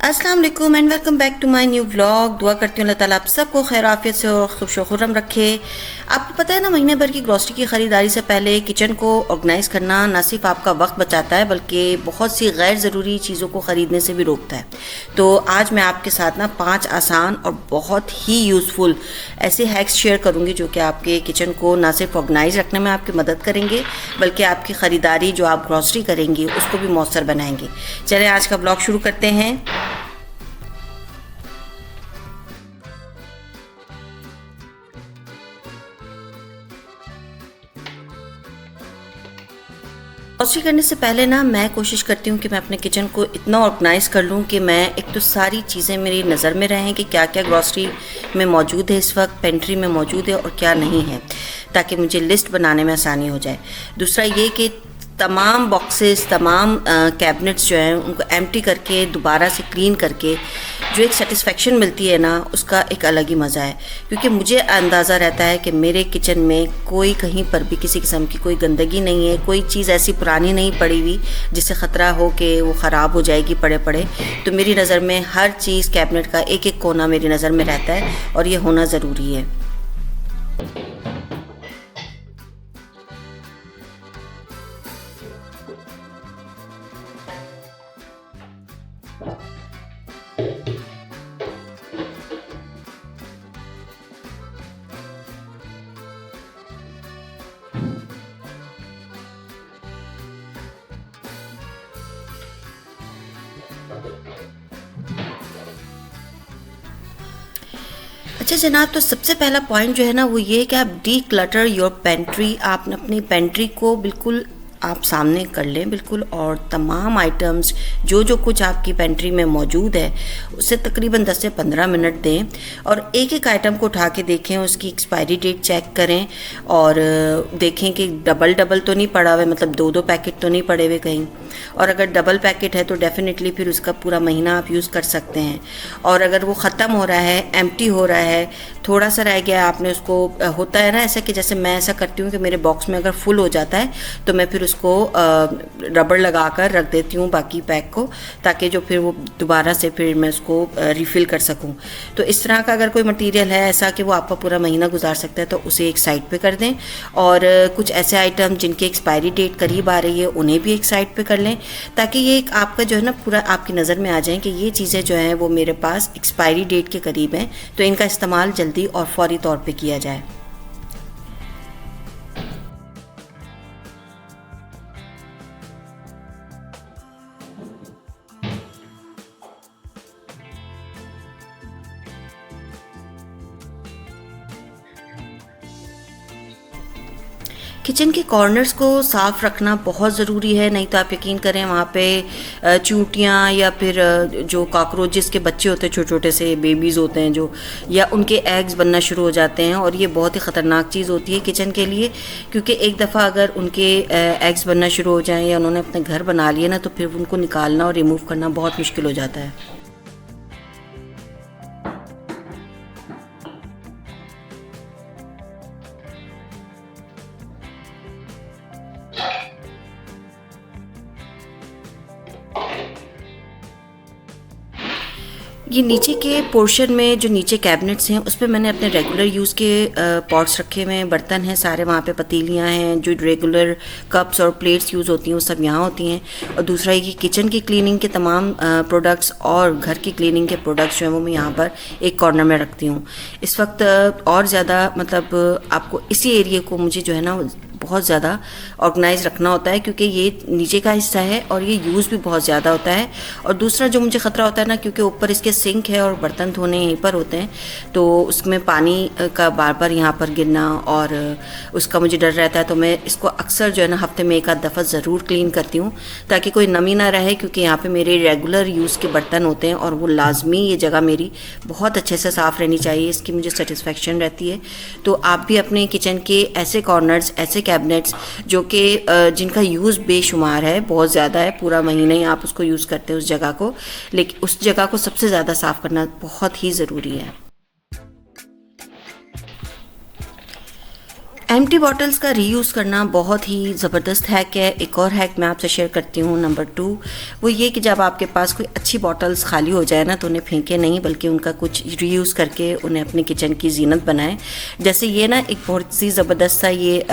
अस्सलाम वालेकुम and welcome back to my new vlog. दुआ करती हूँ अल्लाह ताला आप सबको खैर आफियत से और खुश खुर्रम रखे। आपको पता है ना, महीने भर की ग्रॉसरी की ख़रीदारी से पहले किचन को ऑर्गेनाइज़ करना न सिर्फ आपका वक्त बचाता है बल्कि बहुत सी गैर ज़रूरी चीज़ों को ख़रीदने से भी रोकता है। तो आज मैं आपके साथ ना 5 आसान और बहुत ही यूज़फुल ऐसे हैक्स शेयर करूँगी जो कि आपके किचन को ना सिर्फ ऑर्गेनाइज़ रखने में आपकी मदद करेंगे बल्कि आपकी ख़रीदारी जो आप ग्रॉसरी करेंगी उसको भी मौसर बनाएंगे। चलें आज का व्लॉग शुरू करते हैं। ग्रॉसरी करने से पहले ना मैं कोशिश करती हूँ कि मैं अपने किचन को इतना ऑर्गेनाइज़ कर लूँ कि मैं एक तो सारी चीज़ें मेरी नज़र में रहें कि क्या क्या ग्रॉसरी में मौजूद है, इस वक्त पेंट्री में मौजूद है और क्या नहीं है, ताकि मुझे लिस्ट बनाने में आसानी हो जाए। दूसरा ये कि तमाम बॉक्सेस, तमाम कैबिनेट्स जो हैं उनको एम्प्टी करके दोबारा से क्लीन करके जो एक सेटिस्फेक्शन मिलती है ना, उसका एक अलग ही मज़ा है। क्योंकि मुझे अंदाज़ा रहता है कि मेरे किचन में कोई कहीं पर भी किसी किस्म की कोई गंदगी नहीं है, कोई चीज़ ऐसी पुरानी नहीं पड़ी हुई जिससे ख़तरा हो कि वो ख़राब हो जाएगी पड़े पड़े। तो मेरी नज़र में हर चीज़, कैबिनेट का एक एक कोना मेरी नज़र में रहता है और ये होना ज़रूरी है। अच्छा जनाब, तो सबसे पहला पॉइंट जो है ना वो ये है कि आप डी क्लटर योर पेंट्री। आप अपनी पेंट्री को बिल्कुल आप सामने कर लें बिल्कुल, और तमाम आइटम्स जो जो कुछ आपकी पेंट्री में मौजूद है उसे तकरीबन 10 से 15 मिनट दें और एक एक आइटम को उठा के देखें, उसकी एक्सपायरी डेट चेक करें और देखें कि डबल डबल तो नहीं पड़ा हुआ है, मतलब दो दो पैकेट तो नहीं पड़े हुए कहीं। और अगर डबल पैकेट है तो डेफिनेटली फिर उसका पूरा महीना आप यूज़ कर सकते हैं। और अगर वो ख़त्म हो रहा है, एम्प्टी हो रहा है, थोड़ा सा रह गया, आपने उसको, होता है ना ऐसा कि जैसे मैं ऐसा करती हूँ कि मेरे बॉक्स में अगर फुल हो जाता है तो मैं फिर उसको रबड़ लगा कर रख देती हूँ बाकी पैक को, ताकि जो फिर वो दोबारा से फिर मैं उसको रिफ़िल कर सकूँ। तो इस तरह का अगर कोई मटेरियल है ऐसा कि वो आपका पूरा महीना गुजार सकता है तो उसे एक साइड पे कर दें। और कुछ ऐसे आइटम जिनकी एक्सपायरी डेट करीब आ रही है उन्हें भी एक साइड पे कर लें, ताकि ये एक आपका जो है ना पूरा आपकी नज़र में आ जाए कि ये चीज़ें जो हैं वो मेरे पास एक्सपायरी डेट के करीब हैं, तो इनका इस्तेमाल जल्दी और फौरी तौर पे किया जाए। किचन के कॉर्नर्स को साफ़ रखना बहुत ज़रूरी है, नहीं तो आप यकीन करें वहाँ पे चूंटियाँ या फिर जो कॉकरोचेस के बच्चे होते हैं, छोटे छोटे से बेबीज़ होते हैं जो, या उनके एग्स बनना शुरू हो जाते हैं। और ये बहुत ही ख़तरनाक चीज़ होती है किचन के लिए, क्योंकि एक दफ़ा अगर उनके एग्स बनना शुरू हो जाएँ या उन्होंने अपने घर बना लिया ना, तो फिर उनको निकालना और रिमूव करना बहुत मुश्किल हो जाता है। ये नीचे के पोर्शन में जो नीचे कैबिनेट्स हैं उस पे मैंने अपने रेगुलर यूज़ के पॉट्स रखे हुए हैं, बर्तन हैं सारे वहाँ पे, पतीलियाँ हैं, जो रेगुलर कप्स और प्लेट्स यूज़ होती हैं वो सब यहाँ होती हैं। और दूसरा ये कि किचन की क्लीनिंग के तमाम प्रोडक्ट्स और घर की क्लीनिंग के प्रोडक्ट्स जो हैं वो मैं यहाँ पर एक कॉर्नर में रखती हूँ। इस वक्त और ज़्यादा मतलब आपको इसी एरिए को मुझे जो है ना बहुत ज़्यादा ऑर्गेनाइज रखना होता है, क्योंकि ये नीचे का हिस्सा है और ये यूज़ भी बहुत ज़्यादा होता है। और दूसरा जो मुझे ख़तरा होता है ना, क्योंकि ऊपर इसके सिंक है और बर्तन धोने यहीं पर होते हैं, तो उसमें पानी का बार बार यहाँ पर गिरना और उसका मुझे डर रहता है। तो मैं इसको अक्सर जो है ना हफ्ते में एक आध दफ़ा ज़रूर क्लीन करती हूँ, ताकि कोई नमी ना रहे, क्योंकि यहाँ पे मेरे रेगुलर यूज़ के बर्तन होते हैं और वो लाजमी ये जगह मेरी बहुत अच्छे से साफ़ रहनी चाहिए, इसकी मुझे सेटिस्फेक्शन रहती है। तो आप भी अपने किचन के ऐसे कॉर्नर्स, ऐसे कैबिनेट्स जो कि जिनका यूज़ बेशुमार है, बहुत ज़्यादा है, पूरा महीना ही आप उसको यूज़ करते हैं उस जगह को, लेकिन उस जगह को सबसे ज़्यादा साफ़ करना बहुत ही ज़रूरी है। एम्प्टी बॉटल्स का रीयूज़ करना बहुत ही ज़बरदस्त हैक है। एक और हैक मैं आपसे शेयर करती हूँ, नंबर 2, वो ये कि जब आपके पास कोई अच्छी बॉटल्स खाली हो जाए ना, तो उन्हें फेंके नहीं, बल्कि उनका कुछ रीयूज़ करके उन्हें अपने किचन की जीनत बनाएं। जैसे ये ना एक बहुत सी ज़बरदस्त सा ये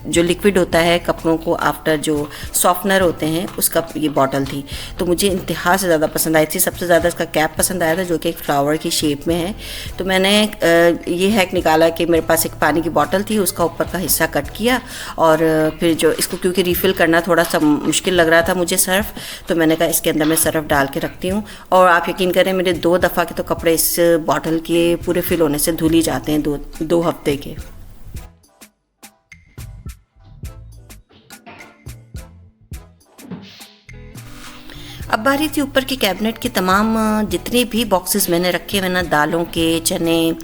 जो लिक्विड होता है कपड़ों को आफ्टर जो सॉफ्टनर होते हैं, उसका ये बॉटल थी, तो मुझे इंतहा से ज़्यादा पसंद आई थी। सबसे ज़्यादा इसका कैप पसंद आया था, जो कि एक फ्लावर की शेप में है। तो मैंने ये हैक निकाला कि मेरे पास एक पानी की बॉटल थी, उसका ऊपर का हिस्सा कट किया, और फिर जो इसको, क्योंकि रिफ़िल करना थोड़ा सा मुश्किल लग रहा था मुझे सर्फ, तो मैंने कहा इसके अंदर मैं सर्फ डाल के रखती हूँ। और आप यकीन करें, मेरे 2 दफ़ा के तो कपड़े इस बॉटल के पूरे फिल होने से धुल ही जाते हैं, 2 हफ्ते के। अब बारी थी ऊपर के कैबिनेट के तमाम जितने भी बॉक्सेस मैंने रखे हुए ना, दालों के, चने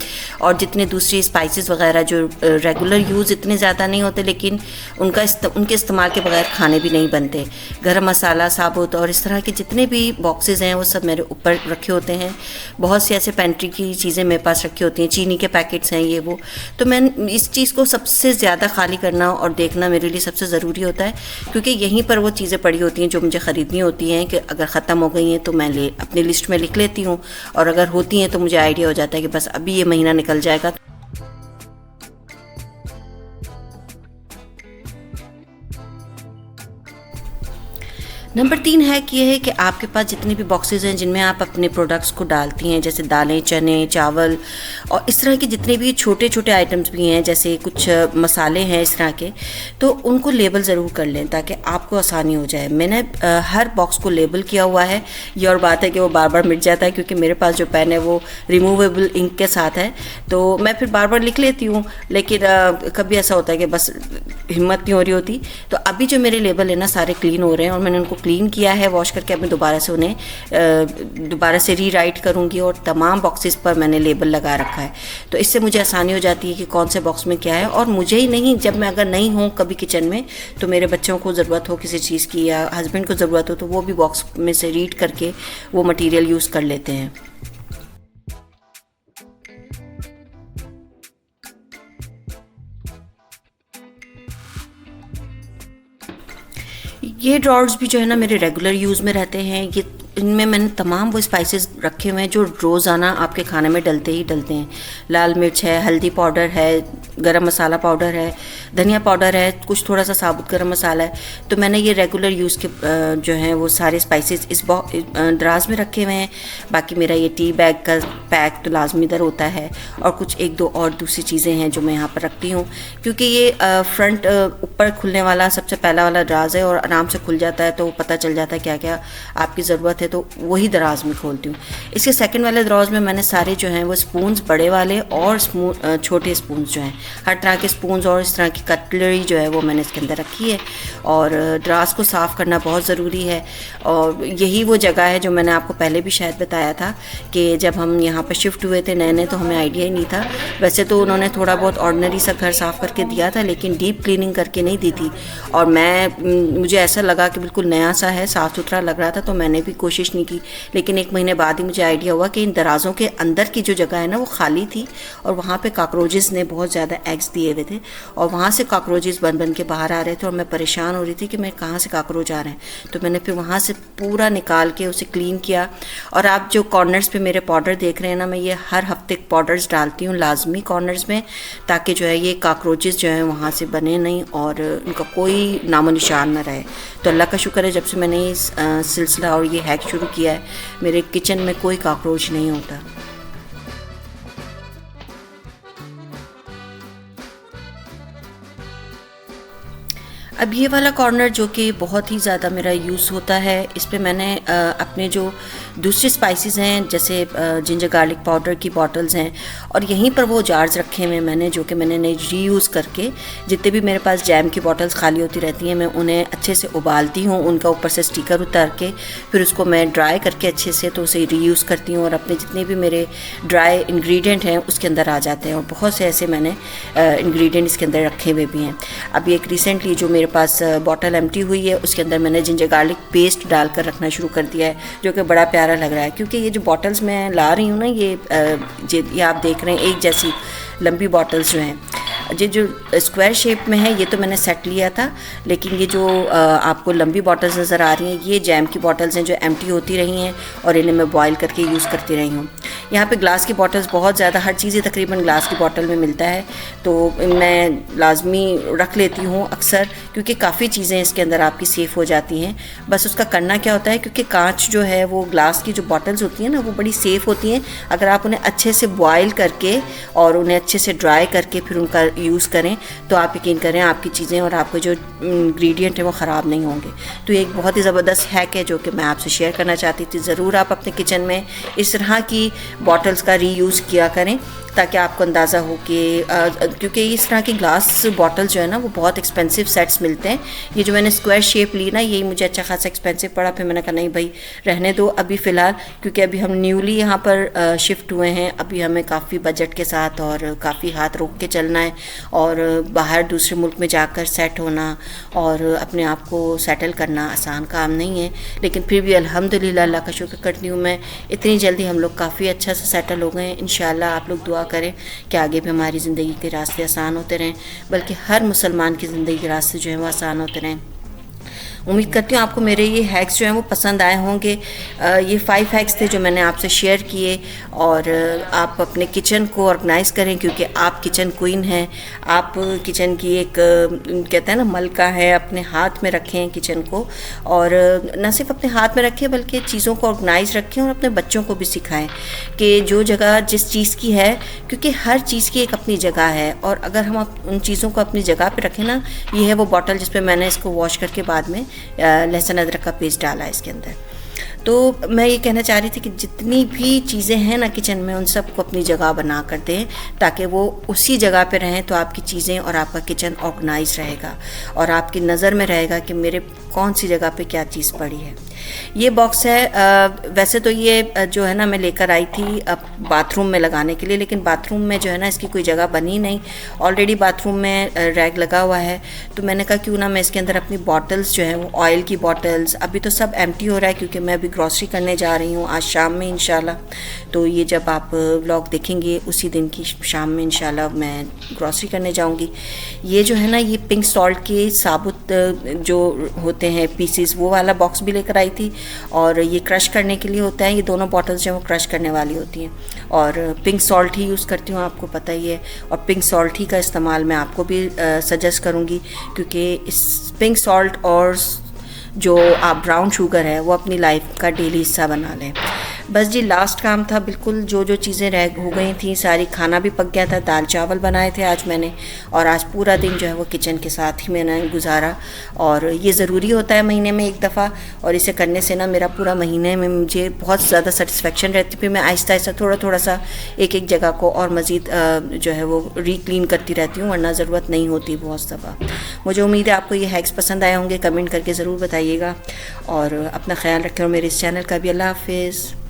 और जितने दूसरी स्पाइसेस वगैरह जो रेगुलर यूज़ इतने ज़्यादा नहीं होते, लेकिन उनके इस्तेमाल के बगैर खाने भी नहीं बनते। गरम मसाला, साबुत और इस तरह के जितने भी बॉक्सेस हैं वो सब मेरे ऊपर रखे होते हैं। बहुत सी ऐसे पेंट्री की चीज़ें मेरे पास रखी होती हैं, चीनी के पैकेट्स हैं ये वो। तो मैं इस चीज़ को सबसे ज़्यादा खाली करना और देखना मेरे लिए सबसे ज़रूरी होता है, क्योंकि यहीं पर वो चीज़ें पड़ी होती हैं जो मुझे ख़रीदनी होती हैं कि अगर ख़त्म हो गई हैं तो मैं अपनी लिस्ट में लिख लेती हूँ, और अगर होती हैं तो मुझे आइडिया हो जाता है कि बस अभी ये महीना निकल जाएगा। नंबर 3 हैक ये है कि आपके पास जितने भी बॉक्सेस हैं जिनमें आप अपने प्रोडक्ट्स को डालती हैं, जैसे दालें, चने, चावल और इस तरह के जितने भी छोटे छोटे आइटम्स भी हैं, जैसे कुछ मसाले हैं इस तरह के, तो उनको लेबल ज़रूर कर लें ताकि आपको आसानी हो जाए। मैंने हर बॉक्स को लेबल किया हुआ है। ये और बात है कि वो बार बार मिट जाता है, क्योंकि मेरे पास जो पेन है वो रिमूवेबल इंक के साथ है, तो मैं फिर बार बार लिख लेती हूँ, लेकिन कभी ऐसा होता है कि बस हिम्मत नहीं हो रही होती। तो अभी जो मेरे लेबल है ना, सारे क्लीन हो रहे हैं, और मैंने उनको क्लीन किया है वॉश करके। अब मैं दोबारा से उन्हें दोबारा से रीराइट करूँगी, और तमाम बॉक्सेस पर मैंने लेबल लगा रखा है। तो इससे मुझे आसानी हो जाती है कि कौन से बॉक्स में क्या है। और मुझे ही नहीं, जब मैं अगर नहीं हूँ कभी किचन में, तो मेरे बच्चों को ज़रूरत हो किसी चीज़ की या हस्बैंड को ज़रूरत हो, तो वो भी बॉक्स में से रीड करके वो मटीरियल यूज़ कर लेते हैं। ये ड्रॉर्स भी जो है ना मेरे रेगुलर यूज़ में रहते हैं। ये इनमें मैंने तमाम वो स्पाइसेस रखे हुए हैं जो रोज़ाना आपके खाने में डलते ही डलते हैं। लाल मिर्च है, हल्दी पाउडर है, गरम मसाला पाउडर है, धनिया पाउडर है, कुछ थोड़ा सा साबुत गरम मसाला है। तो मैंने ये रेगुलर यूज़ के जो हैं वो सारे स्पाइसेस इस दराज में रखे हुए हैं। बाकी मेरा ये टी बैग का पैक तो लाजमी इधर होता है, और कुछ 1-2 और दूसरी चीज़ें हैं जो मैं यहाँ पर रखती हूँ, क्योंकि ये फ्रंट ऊपर खुलने वाला सबसे पहला वाला दराज है, और आराम से खुल जाता है, तो पता चल जाता है क्या क्या आपकी ज़रूरत है, तो वही दराज में खोलती हूँ। इसके सेकंड वाले दराज में मैंने सारे जो हैं वो स्पून्स, बड़े वाले और छोटे स्पून्स जो हैं, हर तरह के स्पून्स और इस तरह की कटलरी जो है वो मैंने इसके अंदर रखी है। और दराज को साफ़ करना बहुत ज़रूरी है, और यही वो जगह है जो मैंने आपको पहले भी शायद बताया था कि जब हम यहाँ पर शिफ्ट हुए थे नए नए, तो हमें आइडिया ही नहीं था। वैसे तो उन्होंने थोड़ा बहुत ऑर्डिनरी सा घर साफ़ करके दिया था, लेकिन डीप क्लीनिंग करके नहीं दी थी। और मुझे ऐसा लगा कि बिल्कुल नया सा है, साफ़ सुथरा लग रहा था, तो मैंने भी कोशिश नहीं की। लेकिन 1 महीने बाद ही मुझे आइडिया हुआ कि इन दराज़ों के अंदर की जो जगह है ना वो खाली थी, और वहाँ पे कॉकरोचेस ने बहुत ज़्यादा एग्स दिए हुए थे, और वहाँ से कॉकरोचेस बन बन के बाहर आ रहे थे, और मैं परेशान हो रही थी कि मैं कहाँ से कॉकरोच आ रहे हैं। तो मैंने फिर वहाँ से पूरा निकाल के उसे क्लीन किया। और आप जो कॉर्नर्स पे मेरे पाउडर देख रहे हैं ना, मैं ये हर हफ्ते पाउडर्स डालती हूँ लाजमी कॉर्नर्स में, ताकि जो है ये कॉकरोचेस जो हैं वहाँ से बने नहीं और उनका कोई नामो निशान न रहे। तो अल्लाह का शुक्र है, जब से मैंने इस सिलसिला और ये हैक शुरू किया है, मेरे किचन में कोई कॉकरोच नहीं होता। अब ये वाला कॉर्नर जो कि बहुत ही ज़्यादा मेरा यूज़ होता है, इस पे मैंने अपने जो दूसरे स्पाइसेस हैं, जैसे जिंजर गार्लिक पाउडर की बॉटल्स हैं, और यहीं पर वो जार्स रखे हुए हैं मैंने, जो कि मैंने रीयूज़ करके, जितने भी मेरे पास जैम की बॉटल्स खाली होती रहती हैं, मैं उन्हें अच्छे से उबालती हूँ, उनका ऊपर से स्टिकर उतार के, फिर उसको मैं ड्राई करके अच्छे से तो उसे रीयूज़ करती हूँ, और अपने जितने भी मेरे ड्राई इंग्रेडिएंट हैं उसके अंदर आ जाते हैं। और बहुत से ऐसे मैंने इंग्रेडिएंट इसके अंदर रखे हुए भी हैं। अभी एक रिसेंटली जो मेरे पास बॉटल एम्प्टी हुई है, उसके अंदर मैंने जिंजर गार्लिक पेस्ट डालकर रखना शुरू कर दिया है, जो कि बड़ा प्यारा लग रहा है। क्योंकि ये जो बॉटल्स मैं ला रही हूँ ना, ये आप देख रहे हैं एक जैसी लंबी बॉटल्स जो हैं, ये जो स्क्वायर शेप में है ये तो मैंने सेट लिया था, लेकिन ये जो आपको लंबी बॉटल्स नज़र आ रही हैं ये जैम की बॉटल्स हैं जो एम्प्टी होती रही हैं और इन्हें मैं बॉयल करके यूज़ करती रही हूँ। यहाँ पे ग्लास की बॉटल्स बहुत ज़्यादा, हर चीज़ तकरीबन ग्लास की बॉटल में मिलता है, तो मैं लाजमी रख लेती हूँ अक्सर, क्योंकि काफ़ी चीज़ें इसके अंदर आपकी सेफ़ हो जाती हैं। बस उसका करना क्या होता है, क्योंकि कांच जो है वो ग्लास की जो बॉटल्स होती हैं ना वो बड़ी सेफ़ होती हैं, अगर आप उन्हें अच्छे से बॉयल करके और उन्हें अच्छे से ड्राई करके फिर उनका यूज़ करें तो आप यकीन करें आपकी चीज़ें और आपके जो इंग्रेडिएंट हैं वो ख़राब नहीं होंगे। तो ये एक बहुत ही ज़बरदस्त हैक है जो कि मैं आपसे शेयर करना चाहती थी। ज़रूर आप अपने किचन में इस तरह की बॉटल्स का रीयूज़ किया करें ताकि आपको अंदाज़ा हो कि क्योंकि इस तरह की ग्लास बॉटल जो है ना वो बहुत एक्सपेंसिव सेट्स मिलते हैं। ये जो मैंने स्क्वायर शेप ली ना यही मुझे अच्छा खासा एक्सपेंसिव पड़ा, फिर मैंने कहा नहीं भाई रहने दो अभी फ़िलहाल, क्योंकि अभी हम न्यूली यहाँ पर शिफ्ट हुए हैं, अभी हमें काफ़ी बजट के साथ और काफ़ी हाथ रोक के चलना है और बाहर दूसरे मुल्क में जाकर सेट होना और अपने आप को सेटल करना आसान काम नहीं है। लेकिन फिर भी अल्हम्दुलिल्लाह अल्लाह का शुक्र करती हूँ मैं, इतनी जल्दी हम लोग काफ़ी अच्छा से सेटल हो गए हैं। इंशाल्लाह आप लोग दुआ करें कि आगे भी हमारी ज़िंदगी के रास्ते आसान होते रहें, बल्कि हर मुसलमान की ज़िंदगी के रास्ते जो हैं वो आसान होते रहें। उम्मीद करती हूँ आपको मेरे ये हैक्स जो हैं वो पसंद आए होंगे। ये 5 हैक्स थे जो मैंने आपसे शेयर किए, और आप अपने किचन को ऑर्गेनाइज़ करें क्योंकि आप किचन क्वीन हैं। आप किचन की एक कहते हैं ना मलका है, अपने हाथ में रखें किचन को, और न सिर्फ अपने हाथ में रखें बल्कि चीज़ों को ऑर्गेनाइज़ रखें और अपने बच्चों को भी सिखाएं कि जो जगह जिस चीज़ की है, क्योंकि हर चीज़ की एक अपनी जगह है, और अगर हम उन चीज़ों को अपनी जगह पे रखें ना, ये है वो बॉटल जिस पे मैंने इसको वॉश करके बाद में लहसुन अदरक का पेस्ट डाला है इसके अंदर। तो मैं ये कहना चाह रही थी कि जितनी भी चीज़ें हैं ना किचन में उन सब को अपनी जगह बना कर दें ताकि वो उसी जगह पे रहें, तो आपकी चीज़ें और आपका किचन ऑर्गेनाइज रहेगा और आपकी नज़र में रहेगा कि मेरे कौन सी जगह पे क्या चीज़ पड़ी है। ये बॉक्स है, वैसे तो ये जो है ना मैं लेकर आई थी बाथरूम में लगाने के लिए, लेकिन बाथरूम में जो है ना इसकी कोई जगह बनी नहीं, ऑलरेडी बाथरूम में रैक लगा हुआ है। तो मैंने कहा क्यों ना मैं इसके अंदर अपनी बॉटल्स जो है वो ऑयल की बॉटल्स, अभी तो सब एम्प्टी हो रहा है क्योंकि मैं अभी ग्रॉसरी करने जा रही हूँ आज शाम में इंशाल्लाह। तो ये जब आप व्लॉग देखेंगे उसी दिन की शाम में इंशाल्लाह मैं ग्रॉसरी करने जाऊँगी। ये जो है ना ये पिंक सॉल्ट के साबुत जो होते हैं पीसीस, वो वाला बॉक्स भी लेकर आई थी, और ये क्रश करने के लिए होता है। ये दोनों बॉटल्स जो है वो क्रश करने वाली होती हैं, और पिंक सॉल्ट ही यूज़ करती हूँ, आपको पता ही है, और पिंक सॉल्ट ही का इस्तेमाल मैं आपको भी सजेस्ट करूँगी, क्योंकि इस पिंक सॉल्ट और जो आप ब्राउन शुगर है वो अपनी लाइफ का डेली हिस्सा बना लें। बस जी लास्ट काम था, बिल्कुल जो जो चीज़ें रह हो गई थी सारी, खाना भी पक गया था, दाल चावल बनाए थे आज मैंने, और आज पूरा दिन जो है वो किचन के साथ ही मैंने गुजारा। और ये ज़रूरी होता है महीने में एक दफ़ा, और इसे करने से ना मेरा पूरा महीने में मुझे बहुत ज़्यादा सेटिस्फेक्शन रहती। फिर मैं आहिस्ता आहिस्ता थोड़ा सा एक एक जगह को और मज़ीद जो है वो रीक्लीन करती रहती हूँ, वरना ज़रूरत नहीं होती बहुत दफ़ा। मुझे उम्मीद है आपको ये हैक्स पसंद आए होंगे, कमेंट करके ज़रूर बताइएगा, और अपना ख्याल रखें और मेरे इस चैनल का भी। अल्लाह हाफ़िज़।